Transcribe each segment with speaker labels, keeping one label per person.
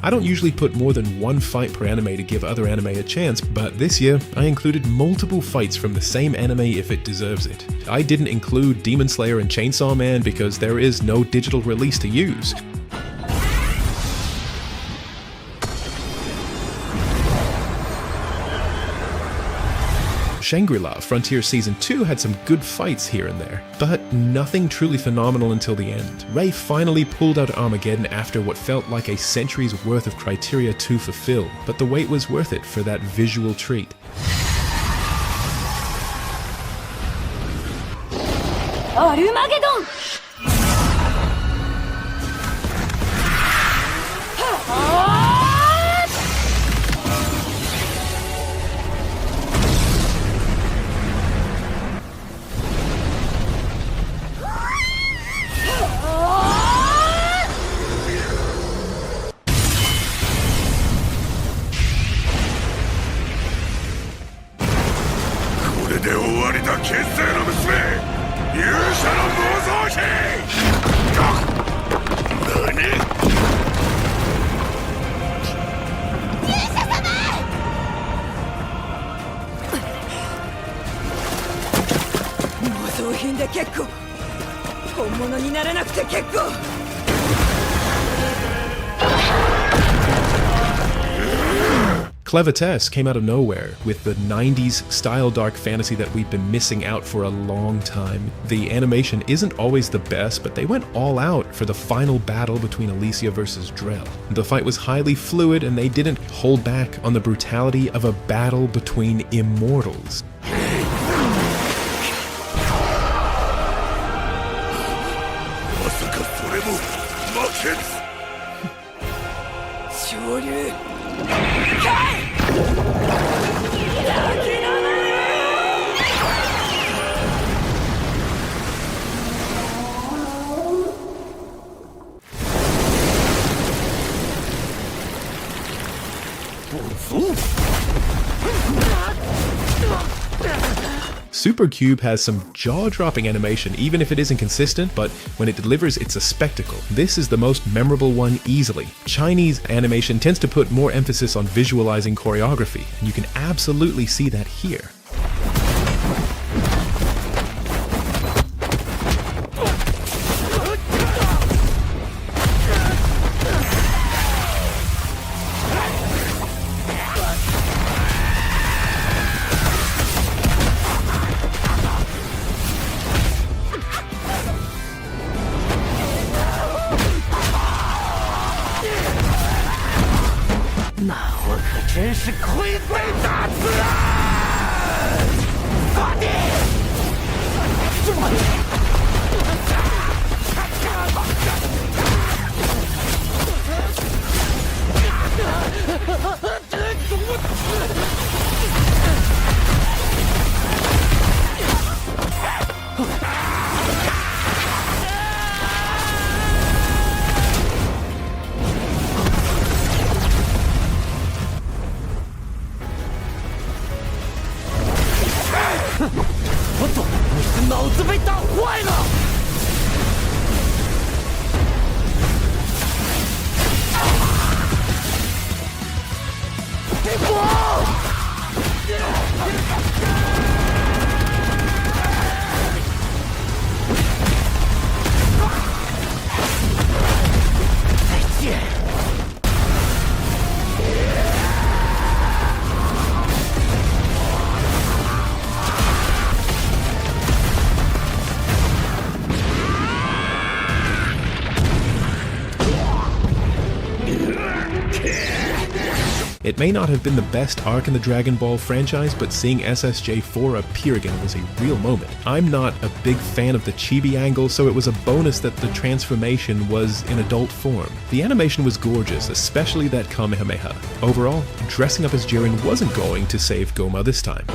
Speaker 1: I don't usually put more than one fight per anime to give other anime a chance, but this year I included multiple fights from the same anime if it deserves it. I didn't include Demon Slayer and Chainsaw Man because there is no digital release to use. Shangri-La Frontier Season 2 had some good fights here and there, but nothing truly phenomenal until the end. Rei finally pulled out Armageddon after what felt like a century's worth of criteria to fulfill, but the wait was worth it for that visual treat.
Speaker 2: Armageddon! 本物にならなくて結構。
Speaker 1: Clevetess came out of nowhere with the 90s style dark fantasy that we've been missing out for a long time. The animation isn't always the best, but they went all out for the final battle between Alicia versus Drell. The fight was highly fluid and they didn't hold back on the brutality of a battle between immortals. Supercube has some jaw-dropping animation even if it isn't consistent, but when it delivers it's a spectacle. This is the most memorable one easily. Chinese animation tends to put more emphasis on visualizing choreography, and you can absolutely see that here. It may not have been the best arc in the Dragon Ball franchise, but seeing SSJ4 appear again was a real moment. I'm not a big fan of the chibi angle, so it was a bonus that the transformation was in adult form. The animation was gorgeous, especially that Kamehameha. Overall, dressing up as Jiren wasn't going to save Goma this time.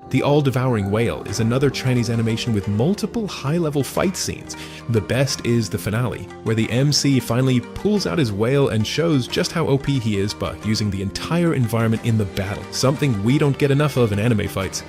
Speaker 1: The All-Devouring Whale is another Chinese animation with multiple high-level fight scenes. The best is the finale, where the MC finally pulls out his whale and shows just how OP he is by using the entire environment in the battle, something we don't get enough of in anime fights.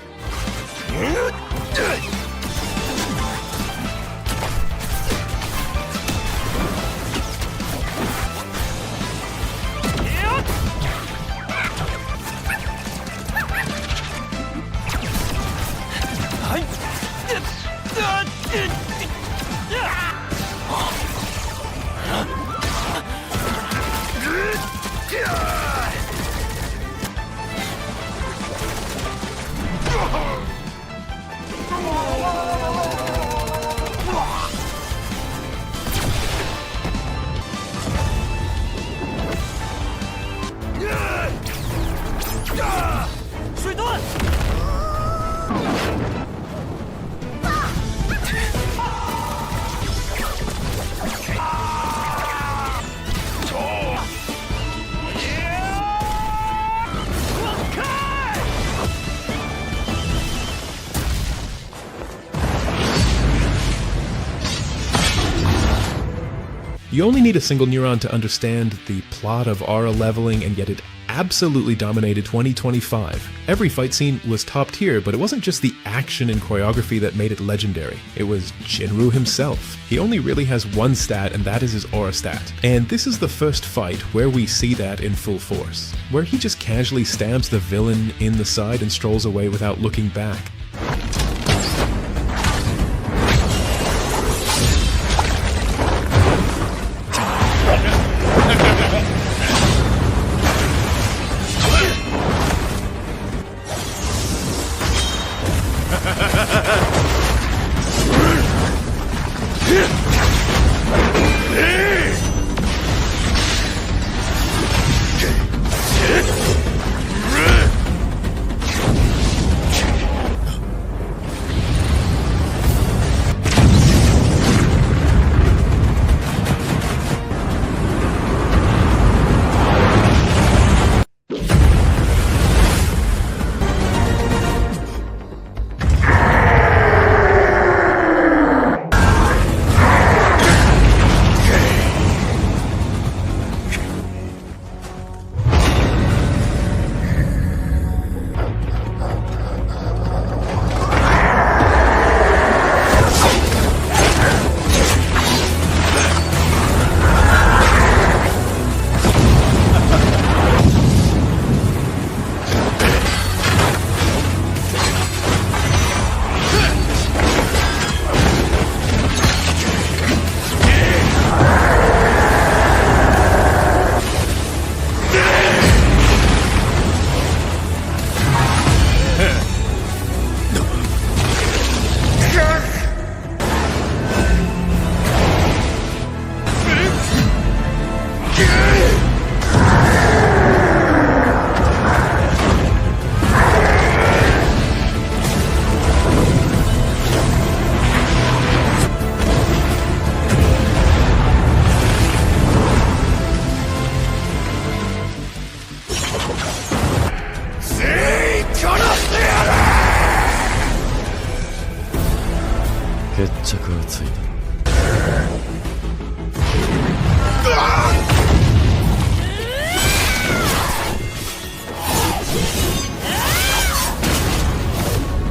Speaker 1: You only need a single neuron to understand the plot of aura leveling, and yet it absolutely dominated 2025. Every fight scene was top tier, but it wasn't just the action and choreography that made it legendary. It was Shinru himself. He only really has one stat, and that is his aura stat. And this is the first fight where we see that in full force, where he just casually stabs the villain in the side and strolls away without looking back.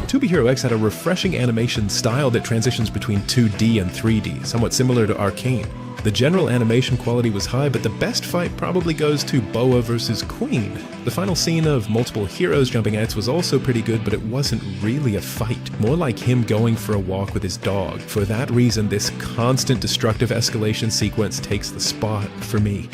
Speaker 1: To Be Hero X had a refreshing animation style that transitions between 2D and 3D, somewhat similar to Arcane. The general animation quality was high, but the best fight probably goes to Boa vs. Queen. The final scene of multiple heroes jumping outs was also pretty good, but it wasn't really a fight. More like him going for a walk with his dog. For that reason, this constant destructive escalation sequence takes the spot for me.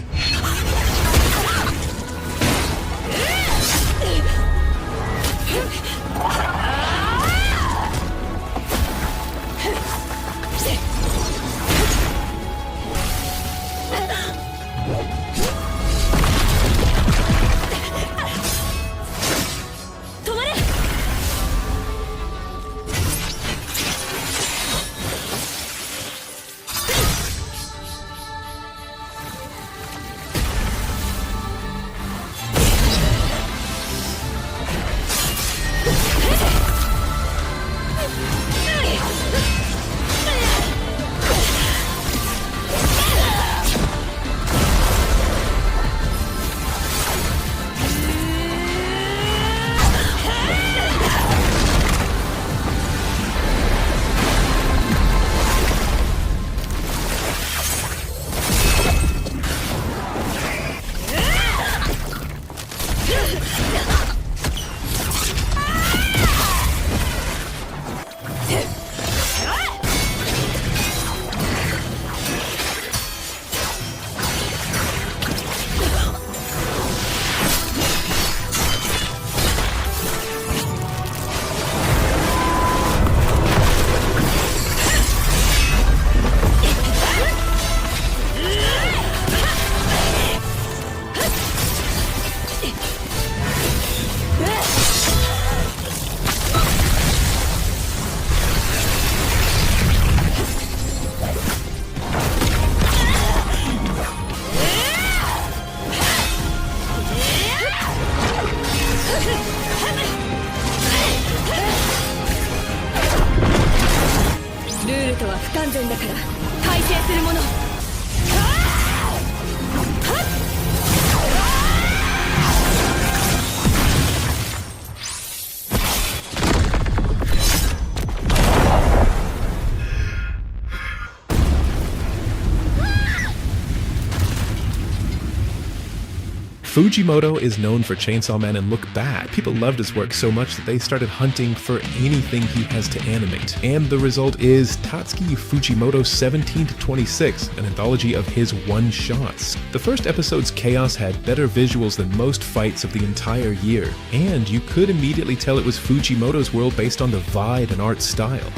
Speaker 1: Fujimoto is known for Chainsaw Man and Look Bad. People loved his work so much that they started hunting for anything he has to animate. And the result is Tatsuki Fujimoto 17 to 26, an anthology of his one-shots. The first episode's chaos had better visuals than most fights of the entire year, and you could immediately tell it was Fujimoto's world based on the vibe and art style.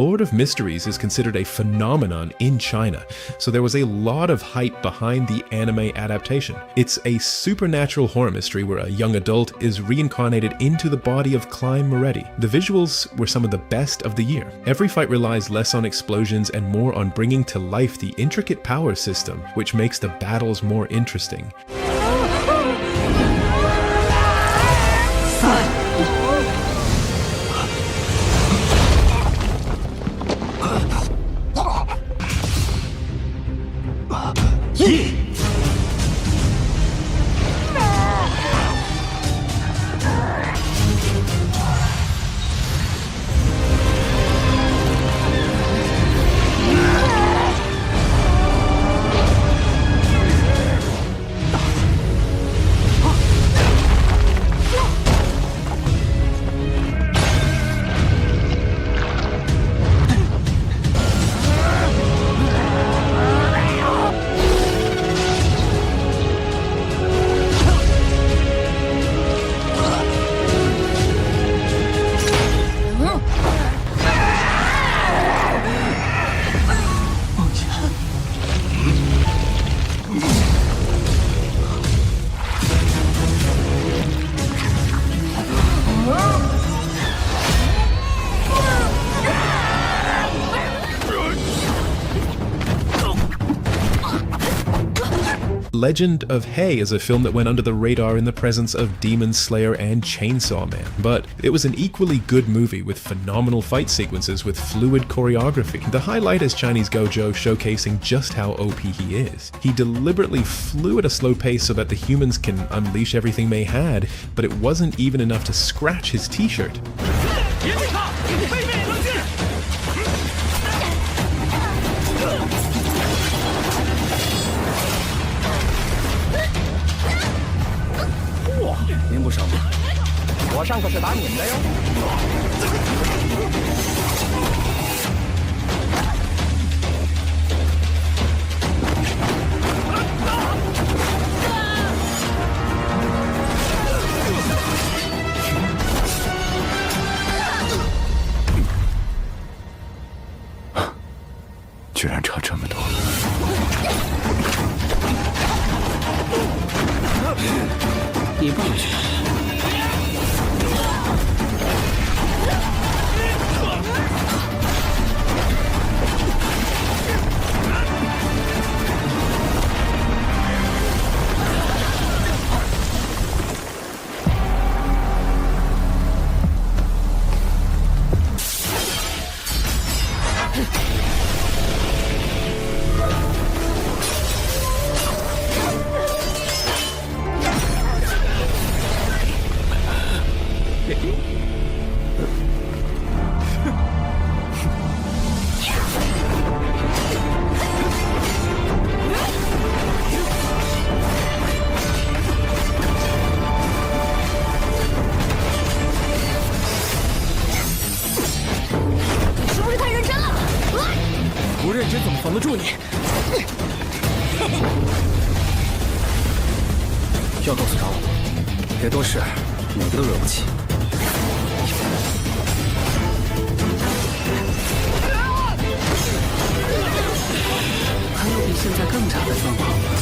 Speaker 1: Lord of Mysteries is considered a phenomenon in China, so there was a lot of hype behind the anime adaptation. It's a supernatural horror mystery where a young adult is reincarnated into the body of Klein Moretti. The visuals were some of the best of the year. Every fight relies less on explosions and more on bringing to life the intricate power system, which makes the battles more interesting. Legend of Hay is a film that went under the radar in the presence of Demon Slayer and Chainsaw Man, but it was an equally good movie with phenomenal fight sequences with fluid choreography. The highlight is Chinese Gojo showcasing just how OP he is. He deliberately flew at a slow pace so that the humans can unleash everything they had, but it wasn't even enough to scratch his t-shirt.
Speaker 3: 还有比现在更差的状况吗？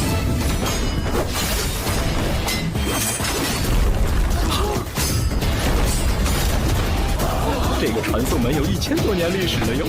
Speaker 3: 这个传送门有1000多年历史了哟。